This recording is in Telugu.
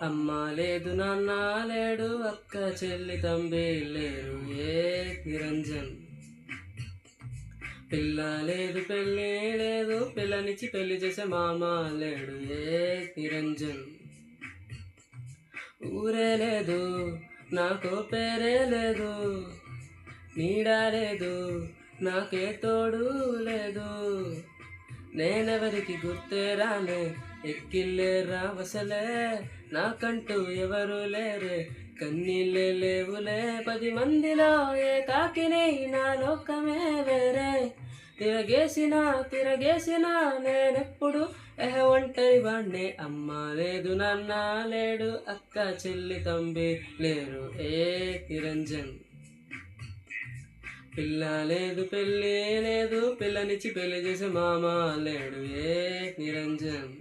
అమ్మ లేదు నాన్న లేడు అక్క చెల్లి తంబి లేరు ఏ నిరంజన్. పిల్ల లేదు పెళ్ళి లేదు పిల్లనిచ్చి పెళ్లి చేసే మామ లేడు ఏ నిరంజన్. ఊరే లేదు నాకు పేరే లేదు నీడా లేదు నాకే తోడు లేదు. నేనెవరికి గుర్తే రాలే ఎక్కిల్లే రావసలే నాకంటూ ఎవరు లేరే కన్నీళ్ళే లేవులే. 10 మందిలో ఏ కాకిని నా లోకమే వేరే. తిరగేసినా నేనెప్పుడు ఒంటరి వాణ్ణే. అమ్మ లేదు నాన్న లేడు అక్క చెల్లి తంబి లేరు ఏ నిరంజన్. పిల్ల లేదు పెళ్ళి లేదు పిల్లనిచ్చి పెళ్లి చేసే మామ లేడు ఏ నిరంజన్.